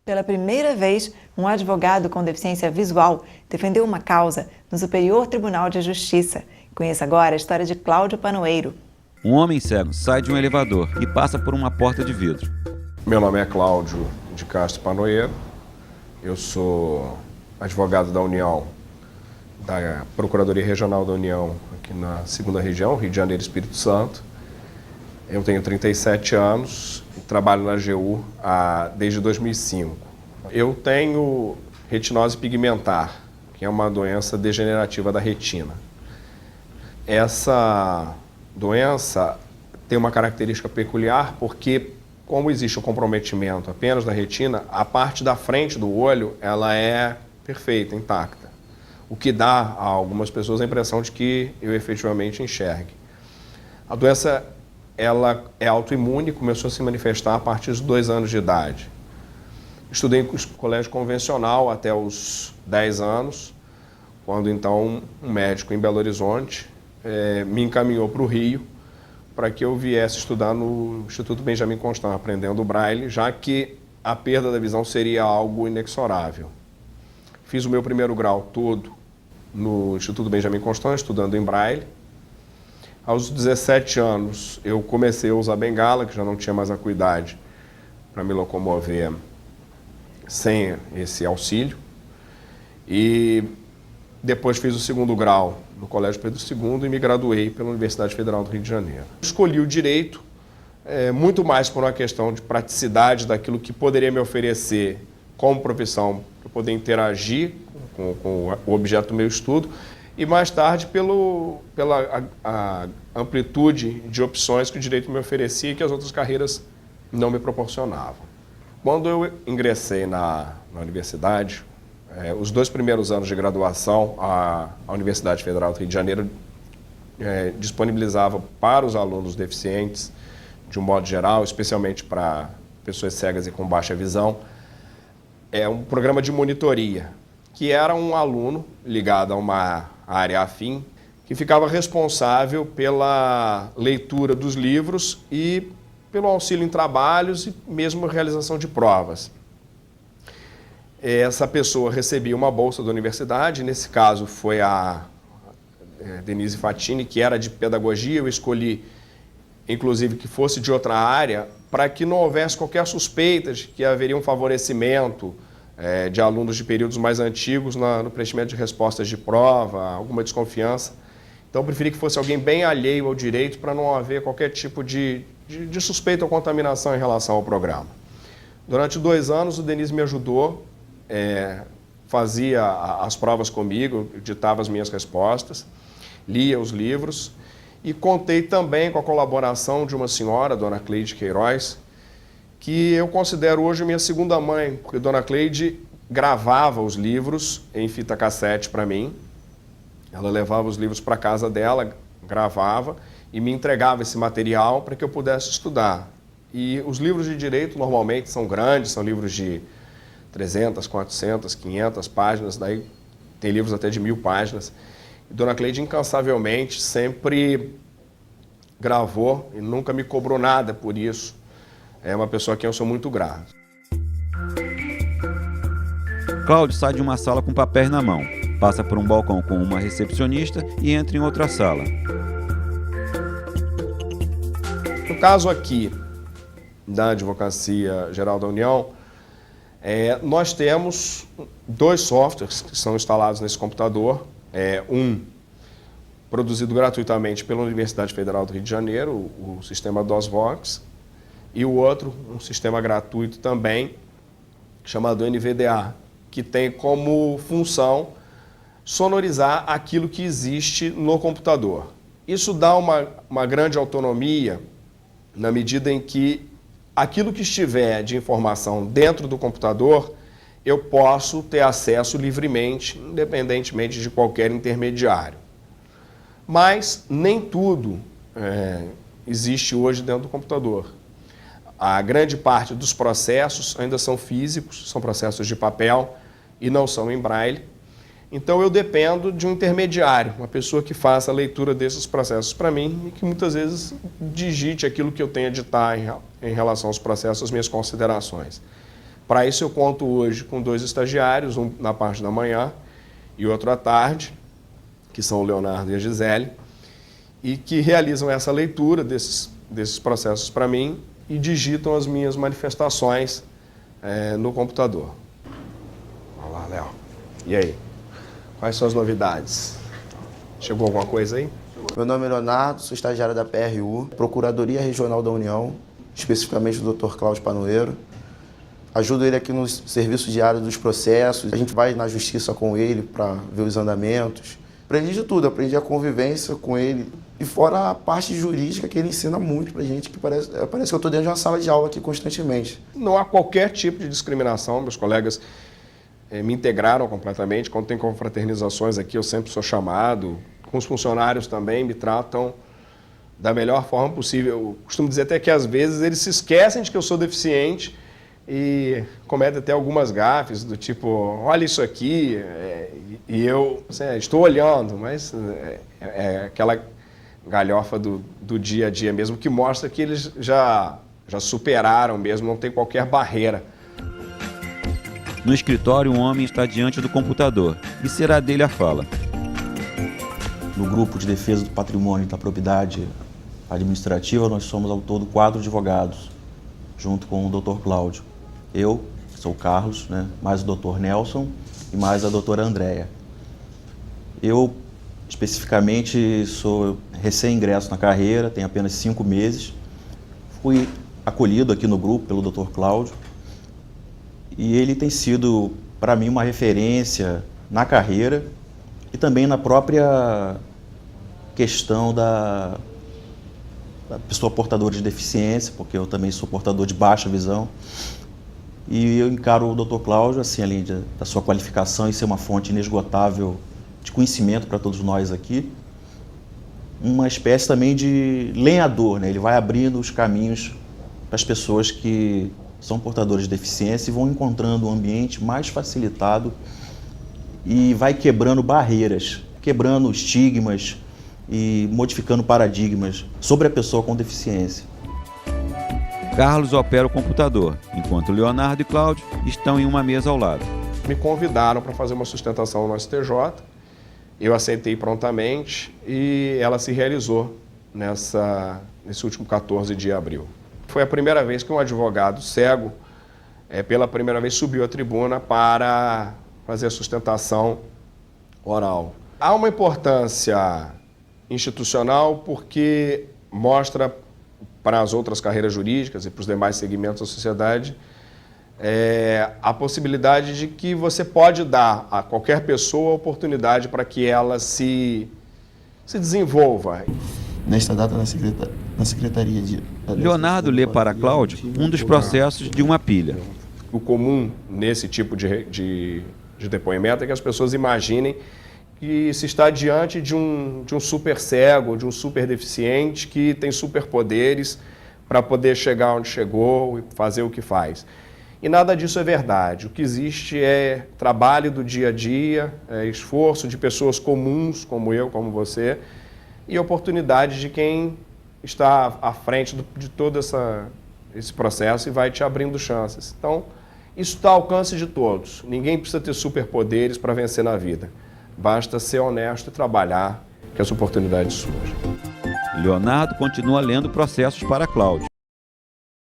Pela primeira vez, um advogado com deficiência visual defendeu uma causa no Superior Tribunal de Justiça. Conheça agora a história de Cláudio Panoeiro. Um homem cego sai de um elevador e passa por uma porta de vidro. Meu nome é Cláudio de Castro Panoeiro. Eu sou advogado da União, da Procuradoria Regional da União, aqui na 2ª região, Rio de Janeiro e Espírito Santo. Eu tenho 37 anos e trabalho na AGU desde 2005. Eu tenho retinose pigmentar, que é uma doença degenerativa da retina. Essa doença tem uma característica peculiar porque, como existe um comprometimento apenas da retina, a parte da frente do olho ela é perfeita, intacta, o que dá a algumas pessoas a impressão de que eu efetivamente enxergue. A doença ela é autoimune, começou a se manifestar a partir dos 2 anos de idade. Estudei em colégio convencional até os 10 anos, quando então um médico em Belo Horizonte me encaminhou para o Rio para que eu viesse estudar no Instituto Benjamin Constant, aprendendo o Braille, já que a perda da visão seria algo inexorável. Fiz o meu primeiro grau todo no Instituto Benjamin Constant, estudando em Braille. Aos 17 anos, eu comecei a usar bengala, que já não tinha mais acuidade para me locomover sem esse auxílio. E depois fiz o 2º grau no Colégio Pedro II e me graduei pela Universidade Federal do Rio de Janeiro. Escolhi o direito, muito mais por uma questão de praticidade daquilo que poderia me oferecer como profissão, para poder interagir com o objeto do meu estudo, e mais tarde pela amplitude de opções que o direito me oferecia e que as outras carreiras não me proporcionavam. Quando eu ingressei na universidade, os 2 primeiros anos de graduação, a Universidade Federal do Rio de Janeiro disponibilizava para os alunos deficientes, de um modo geral, especialmente para pessoas cegas e com baixa visão, um programa de monitoria, que era um aluno ligado a uma área afim, que ficava responsável pela leitura dos livros e pelo auxílio em trabalhos e mesmo realização de provas. Essa pessoa recebia uma bolsa da universidade, nesse caso foi a Denise Fatini, que era de pedagogia. Eu escolhi, inclusive, que fosse de outra área, para que não houvesse qualquer suspeita de que haveria um favorecimento de alunos de períodos mais antigos no preenchimento de respostas de prova, alguma desconfiança. Então, eu preferi que fosse alguém bem alheio ao direito para não haver qualquer tipo de suspeita ou contaminação em relação ao programa. Durante 2 anos, o Denise me ajudou, fazia as provas comigo, ditava as minhas respostas, lia os livros e contei também com a colaboração de uma senhora, Dona Cleide Queiroz, que eu considero hoje minha segunda mãe, porque Dona Cleide gravava os livros em fita cassete para mim. Ela levava os livros para casa dela, gravava e me entregava esse material para que eu pudesse estudar. E os livros de direito normalmente são grandes, são livros de 300, 400, 500 páginas, daí tem livros até de 1000 páginas. E Dona Cleide incansavelmente sempre gravou e nunca me cobrou nada por isso. É uma pessoa a quem eu sou muito grato. Cláudio sai de uma sala com papéis na mão, passa por um balcão com uma recepcionista e entra em outra sala. No caso aqui da Advocacia Geral da União, nós temos 2 softwares que são instalados nesse computador. Um produzido gratuitamente pela Universidade Federal do Rio de Janeiro, o sistema DOSVox, e o outro, um sistema gratuito também, chamado NVDA, que tem como função sonorizar aquilo que existe no computador. Isso dá uma grande autonomia na medida em que aquilo que estiver de informação dentro do computador, eu posso ter acesso livremente, independentemente de qualquer intermediário. Mas nem tudo existe hoje dentro do computador. A grande parte dos processos ainda são físicos, são processos de papel e não são em braille. Então eu dependo de um intermediário, uma pessoa que faça a leitura desses processos para mim e que muitas vezes digite aquilo que eu tenho a ditar em relação aos processos, as minhas considerações. Para isso eu conto hoje com 2 estagiários, um na parte da manhã e outro à tarde, que são o Leonardo e a Gisele, e que realizam essa leitura desses processos para mim e digitam as minhas manifestações no computador. Olá, Léo. E aí? Quais são as novidades? Chegou alguma coisa aí? Meu nome é Leonardo, sou estagiário da PRU, Procuradoria Regional da União, especificamente do Dr. Cláudio Panoeiro. Ajudo ele aqui no serviço diário dos processos. A gente vai na justiça com ele para ver os andamentos. Aprendi de tudo, aprendi a convivência com ele. E fora a parte jurídica que ele ensina muito pra gente, que parece que eu estou dentro de uma sala de aula aqui constantemente. Não há qualquer tipo de discriminação. Meus colegas me integraram completamente. Quando tem confraternizações aqui, eu sempre sou chamado. Com os funcionários também me tratam da melhor forma possível. Eu costumo dizer até que às vezes eles se esquecem de que eu sou deficiente e cometem até algumas gafes do tipo, olha isso aqui, e eu estou olhando, mas é aquela galhofa do dia a dia mesmo, que mostra que eles já superaram mesmo, não tem qualquer barreira. No escritório, um homem está diante do computador e será dele a fala. No grupo de defesa do patrimônio e da propriedade administrativa, nós somos ao todo 4 advogados, junto com o Dr. Cláudio. Eu, que sou o Carlos, né, mais o Dr. Nelson e mais a doutora Andréia. Eu, especificamente, sou recém-ingresso na carreira, tenho apenas 5 meses. Fui acolhido aqui no grupo pelo Dr. Cláudio e ele tem sido, para mim, uma referência na carreira e também na própria questão da pessoa portadora de deficiência, porque eu também sou portador de baixa visão. E eu encaro o Dr. Cláudio, assim, além da sua qualificação e ser uma fonte inesgotável de conhecimento para todos nós aqui, uma espécie também de lenhador, né? Ele vai abrindo os caminhos para as pessoas que são portadores de deficiência e vão encontrando um ambiente mais facilitado e vai quebrando barreiras, quebrando estigmas e modificando paradigmas sobre a pessoa com deficiência. Carlos opera o computador, enquanto Leonardo e Cláudio estão em uma mesa ao lado. Me convidaram para fazer uma sustentação no STJ, eu aceitei prontamente e ela se realizou nesse último 14 de abril. Foi a primeira vez que um advogado cego, pela primeira vez, subiu à tribuna para fazer a sustentação oral. Há uma importância institucional porque mostra para as outras carreiras jurídicas e para os demais segmentos da sociedade a possibilidade de que você pode dar a qualquer pessoa a oportunidade para que ela se desenvolva. Nesta data, na Secretaria de... Leonardo lê para Cláudio um dos processos de uma pilha. O comum nesse tipo de depoimento é que as pessoas imaginem que se está diante de um super cego, de um super deficiente que tem superpoderes para poder chegar onde chegou e fazer o que faz. E nada disso é verdade. O que existe é trabalho do dia a dia, esforço de pessoas comuns, como eu, como você, e oportunidade de quem está à frente de todo esse processo e vai te abrindo chances. Então, isso está ao alcance de todos. Ninguém precisa ter superpoderes para vencer na vida. Basta ser honesto e trabalhar que as oportunidades surgem. Leonardo continua lendo processos para Cláudio.